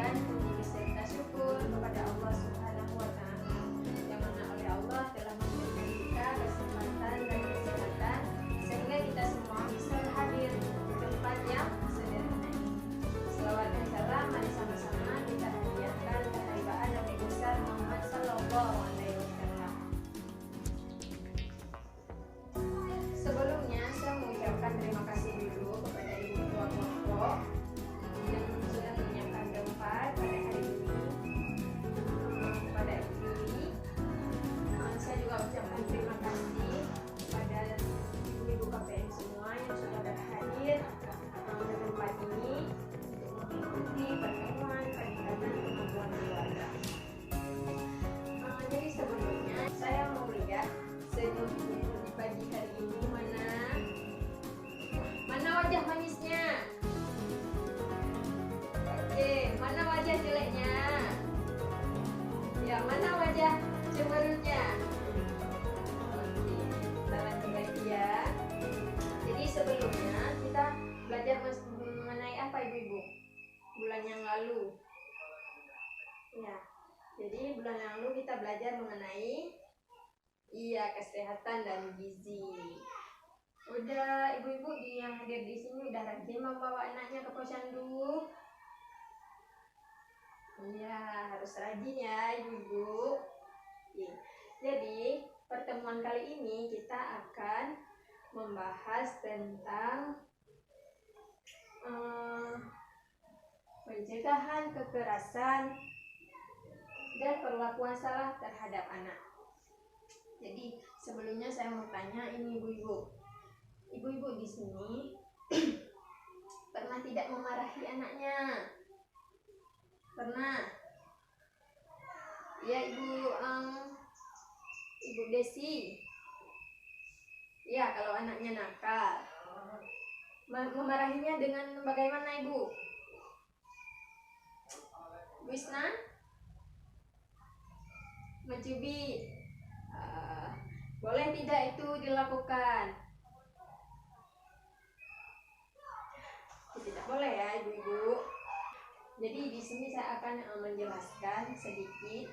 dan puji beserta syukur kepada Allah Subhanahu wa Ta'ala, yang mana oleh Allah telah memberikan kita kesempatan dan kesehatan sehingga kita semua bisa hadir di tempat yang sederhana ini. Selawat dan salam mari sama-sama kita hadiahkan kehadiran Nabi besar Muhammad Sallallahu Alaihi Wasallam. Sebelumnya saya mengucapkan terima kasih dulu kepada Ibu Ketua Kelompok yang sudah menyiapkan tempat pada hari ini. Kepada Ibu Yuli, saya juga ucapkan terima kasih kepada ibu-ibu KPM semua yang sudah berhadir ke tempat ini untuk mengikuti pertemuan peningkatan kemampuan keluarga. Jadi sebelumnya saya mau lihat senyum di pagi hari ini mana wajah manisnya. Oke, mana wajah jeleknya? Ya, mana wajah cemberutnya? Oke, salam kembali ya. Jadi sebelumnya kita belajar mengenai apa ibu-ibu? Bulan yang lalu. Ya, jadi bulan yang lalu kita belajar mengenai kesehatan dan gizi. Udah ibu-ibu yang hadir di sini udah rajin membawa anaknya ke posyandu. Iya, harus rajin ya ibu-ibu. Jadi pertemuan kali ini kita akan membahas tentang pencegahan kekerasan dan perlakuan salah terhadap anak. Jadi sebelumnya saya mau tanya ini ibu-ibu. Ibu-ibu di sini pernah tidak memarahi anaknya? Pernah? Ya Ibu Desi. Ya, kalau anaknya nakal, memarahinya dengan bagaimana Ibu? Wisna? Mencubit. Boleh tidak itu dilakukan? Tidak boleh ya ibu-ibu. Jadi di sini saya akan menjelaskan sedikit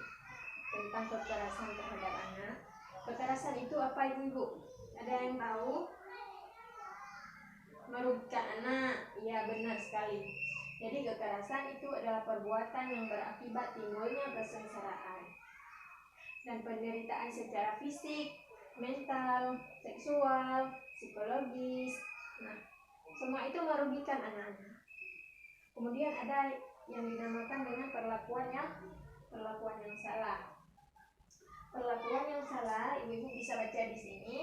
tentang kekerasan terhadap anak. Kekerasan itu apa ibu-ibu? Ada yang tahu? Merugikan anak. Iya, benar sekali. Jadi kekerasan itu adalah perbuatan yang berakibat timbulnya kesengsaraan dan penderitaan secara fisik, mental, seksual, psikologis. Nah, semua itu merugikan anak-anak. Kemudian ada yang dinamakan dengan perlakuan yang salah. Perlakuan yang salah, ibu-ibu bisa baca di sini.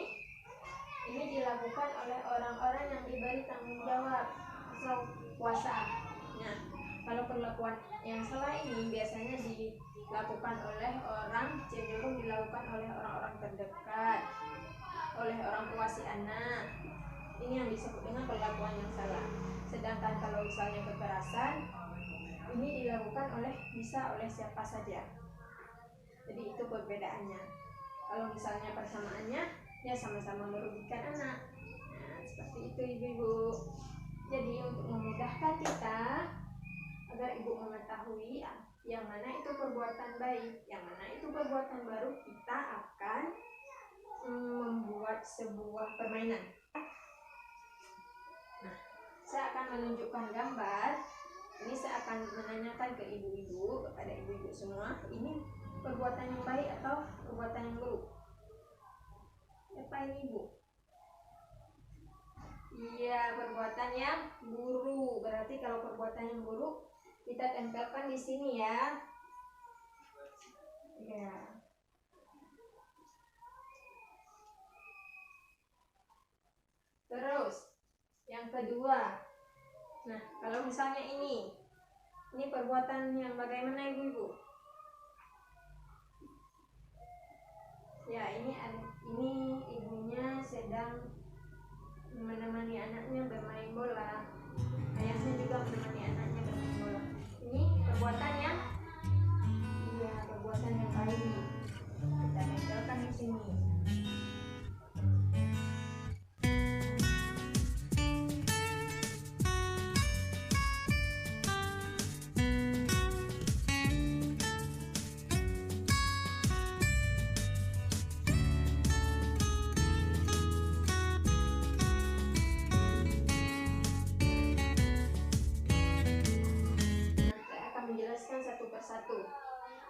Ini dilakukan oleh orang-orang yang diberi tanggung jawab atau kuasa. Nah, kalau perlakuan yang salah ini biasanya dilakukan oleh cenderung dilakukan oleh orang-orang terdekat, oleh orang tua si anak. Ini yang disebut dengan perlakuan yang salah. Sedangkan kalau misalnya kekerasan, ini dilakukan bisa oleh siapa saja. Jadi itu perbedaannya. Kalau misalnya persamaannya, ya sama-sama merugikan anak. Nah, seperti itu ibu-ibu. Jadi untuk memudahkan kita agar ibu mengetahui yang mana itu perbuatan baik, yang mana itu perbuatan baru, kita akan membuat sebuah permainan. Nah, saya akan menunjukkan gambar. Ini saya akan menanyakan ke ibu-ibu, kepada ibu-ibu semua, ini perbuatan yang baik atau perbuatan yang buruk? Apa ini ibu? Iya, perbuatan yang buruk. Berarti kalau perbuatan yang buruk kita tempelkan di sini ya. Ya. Terus yang kedua. Nah, kalau misalnya ini perbuatan yang bagaimana ibu-ibu? Ya, ini ibunya sedang menemani anaknya bermain bola. Ayahnya juga menemani anaknya bermain bola. Ini perbuatan yang baik. Kita tempelkan di sini. jelaskan satu persatu.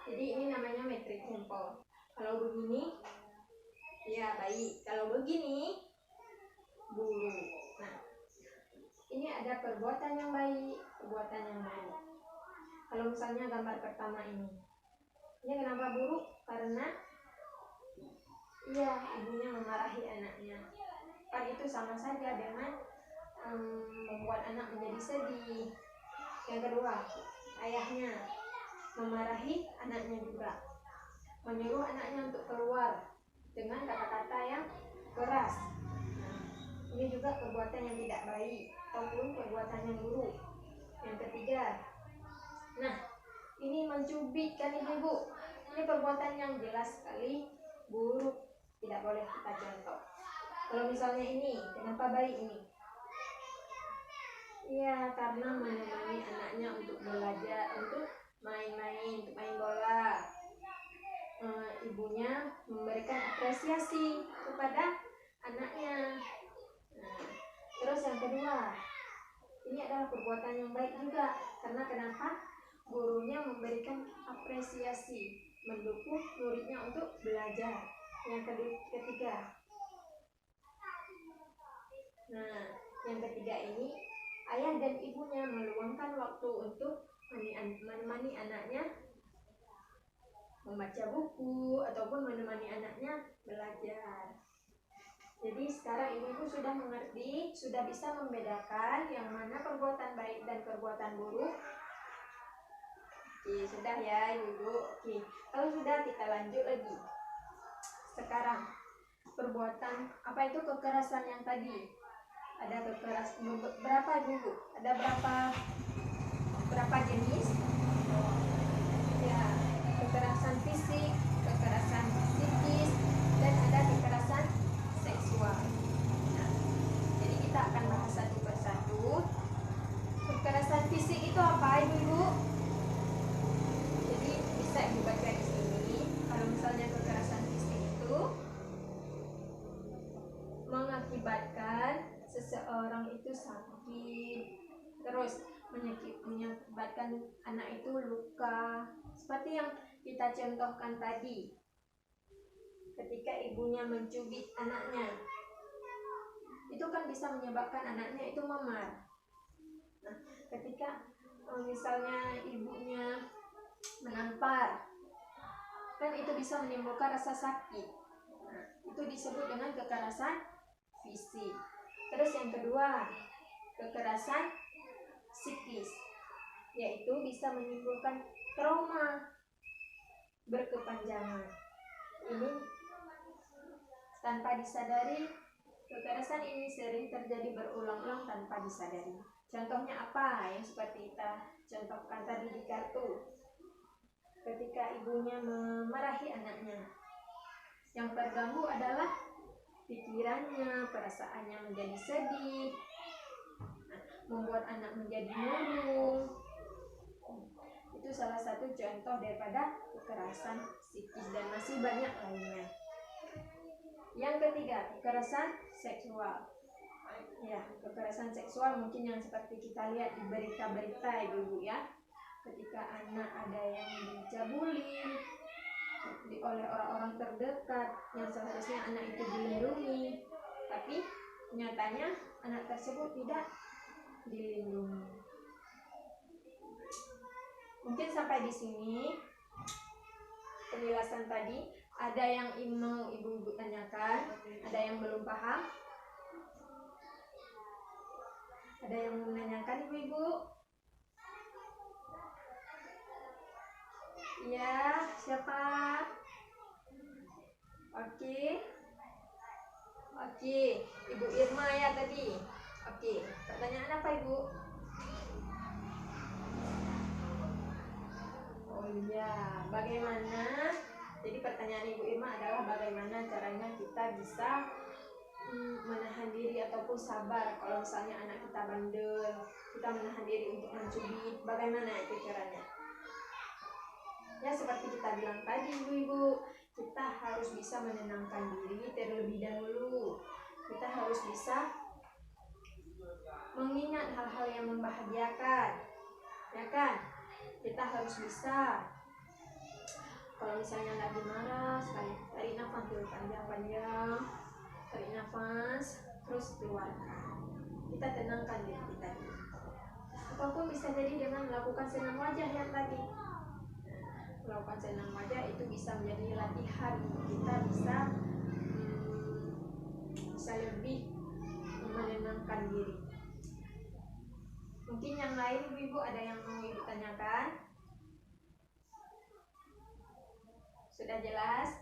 Jadi ini namanya metrik tempo. Kalau begini, ya baik. Kalau begini, buruk. Nah, ini ada perbuatan yang baik, perbuatan yang buruk. Kalau misalnya gambar pertama ini kenapa buruk? Karena ibunya memarahi anaknya. Kan itu sama saja dengan membuat anak menjadi sedih. Yang kedua, ayahnya memarahi anaknya juga, menyuruh anaknya untuk keluar dengan kata-kata yang keras. Nah, ini juga perbuatan yang tidak baik ataupun perbuatan yang buruk. Yang ketiga, ini mencubitkan ibu-ibu. Ini perbuatan yang jelas sekali buruk, tidak boleh kita contoh. Kalau misalnya ini, kenapa baik ini? Iya, karena menemani anaknya untuk belajar, untuk main-main, untuk main bola. Ibunya memberikan apresiasi kepada anaknya. Nah, terus yang kedua, ini adalah perbuatan yang baik juga. Karena kenapa? Gurunya memberikan apresiasi, mendukung muridnya untuk belajar. Yang ketiga, yang ketiga ini, ayah dan ibunya meluangkan waktu untuk menemani anaknya membaca buku ataupun menemani anaknya belajar. Jadi sekarang ibu-ibu sudah mengerti, sudah bisa membedakan yang mana perbuatan baik dan perbuatan buruk. Oke, sudah ya ibu-ibu. Oke, kalau sudah kita lanjut lagi. Sekarang perbuatan apa itu kekerasan yang tadi? Ada kekerasan berapa ibu? Ada berapa jenis? Ya, kekerasan fisik, kekerasan psikis, dan ada kekerasan seksual. Nah, jadi kita akan bahas satu persatu. Kekerasan fisik itu apa ibu? Jadi bisa dibaca di sini. Kalau misalnya kekerasan fisik itu mengakibatkan seseorang itu sakit, terus menyebabkan anak itu luka, seperti yang kita contohkan tadi ketika ibunya mencubit anaknya, itu kan bisa menyebabkan anaknya itu memar. Nah, ketika misalnya ibunya menampar, kan itu bisa menimbulkan rasa sakit. Nah, itu disebut dengan kekerasan fisik. Terus yang kedua, kekerasan psikis, yaitu bisa menimbulkan trauma berkepanjangan. Ini tanpa disadari, kekerasan ini sering terjadi berulang-ulang tanpa disadari. Contohnya apa yang seperti kita contohkan tadi di kartu? Ketika ibunya memarahi anaknya, yang terganggu adalah pikirannya, perasaannya menjadi sedih, membuat anak menjadi murung. Itu salah satu contoh daripada kekerasan psikis dan masih banyak lainnya. Yang ketiga, kekerasan seksual. Ya, kekerasan seksual mungkin yang seperti kita lihat di berita-berita ibu-ibu ya. Ketika anak ada yang dicabuli oleh orang-orang terdekat yang seharusnya anak itu dilindungi, tapi nyatanya anak tersebut tidak dilindungi. Mungkin sampai di sini penjelasan tadi. Ada yang mau ibu-ibu tanyakan? Ada yang belum paham? Ada yang mau menanyakan ibu-ibu? Ya, siapa? Oke, Ibu Irma ya tadi. Oke, pertanyaan apa ibu? Oh iya, bagaimana? Jadi pertanyaan Ibu Irma adalah bagaimana caranya kita bisa menahan diri ataupun sabar kalau misalnya anak kita bandel, kita menahan diri untuk mencubit, bagaimana itu caranya? Ya seperti kita bilang tadi ibu-ibu, kita harus bisa menenangkan diri terlebih dahulu. Kita harus bisa mengingat hal-hal yang membahagiakan, ya kan? kita harus bisa, kalau misalnya lagi marah sekali, tarik nafas dulu panjang-panjang, tarik nafas terus keluarkan, kita tenangkan diri kita dulu. Apapun bisa jadi dengan melakukan senam wajah yang tadi. Melakukan senam wajah itu bisa menjadi latihan untuk kita bisa lebih menenangkan diri. Mungkin yang lain ibu-ibu ada yang mau ibu tanyakan? Sudah jelas?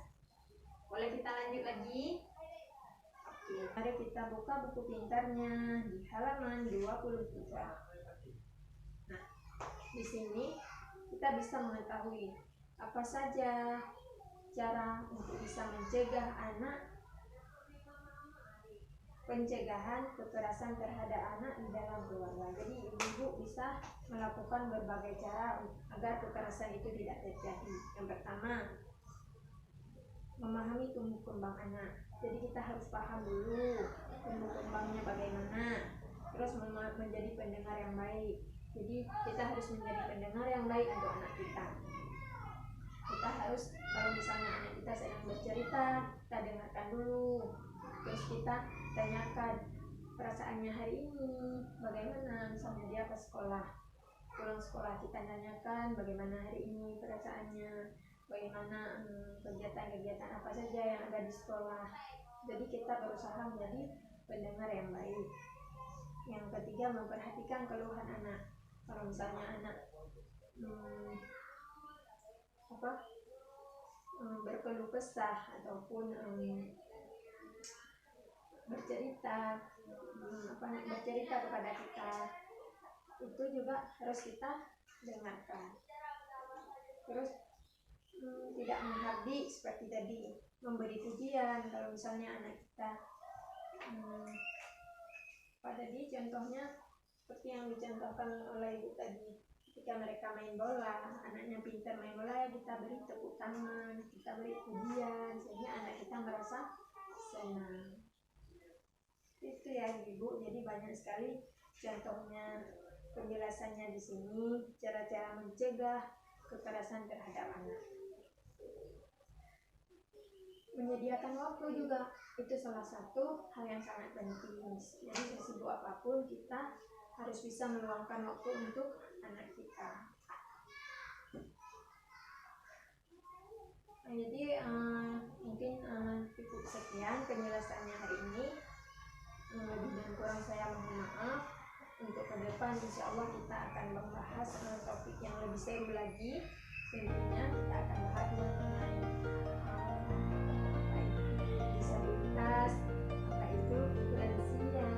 Boleh kita lanjut lagi? Oke, mari kita buka buku pintarnya di halaman 23. Nah, di sini kita bisa mengetahui apa saja cara untuk bisa mencegah anak, pencegahan kekerasan terhadap anak di dalam keluarga. Jadi ibu-ibu bisa melakukan berbagai cara agar kekerasan itu tidak terjadi. Yang pertama, memahami tumbuh kembang anak. Jadi kita harus paham dulu tumbuh kembangnya bagaimana. Terus menjadi pendengar yang baik. Jadi kita harus menjadi pendengar yang baik untuk anak kita. Kita harus, kalau misalnya anak kita sedang bercerita, kita dengarkan dulu. Terus kita tanyakan perasaannya hari ini bagaimana, misalnya dia ke sekolah, pulang sekolah kita tanyakan bagaimana hari ini perasaannya, bagaimana kegiatan-kegiatan apa saja yang ada di sekolah. Jadi kita berusaha menjadi pendengar yang baik. Yang ketiga, memperhatikan keluhan anak. Kalau misalnya anak berkeluh kesah ataupun bercerita kepada kita, itu juga harus kita dengarkan. Terus tidak menghardik seperti tadi, memberi pujian. Kalau misalnya anak kita tadi contohnya seperti yang dicontohkan oleh ibu tadi, ketika mereka main bola, anaknya pintar main bola, ya kita beri tepuk tangan, kita beri pujian, sehingga anak kita merasa senang. Itu ya ibu, jadi banyak sekali contohnya, penjelasannya di sini, cara-cara mencegah kekerasan terhadap anak. Menyediakan waktu juga itu salah satu hal yang sangat penting. Jadi sesibuk apapun kita harus bisa meluangkan waktu untuk anak kita. Jadi mungkin cukup sekian penjelasannya hari ini. Lebih dan kurang saya mohon maaf. Untuk ke depan insya Allah kita akan membahas topik yang lebih seru lagi. Tentunya kita akan bahas mengenai disabilitas, apa itu lansia.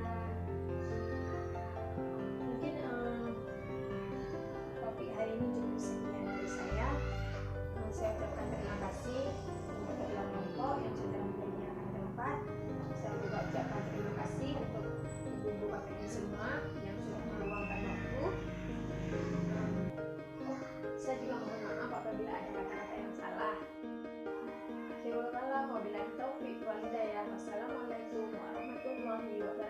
Mungkin topik hari ini cukup sekian dari saya. Saya ucapkan terima kasih untuk kedua kelompok yang sudah menyediakan tempat. Saya juga ucapkan terima kasih untuk ibu-ibu bapak ibu semua yang sudah meluangkan waktu. Saya juga mohon maaf apabila ada kata-kata yang salah. Akhirul kalam, wabillahi taufiq wal hidayah. Wassalamualaikum warahmatullahi wabarakatuh.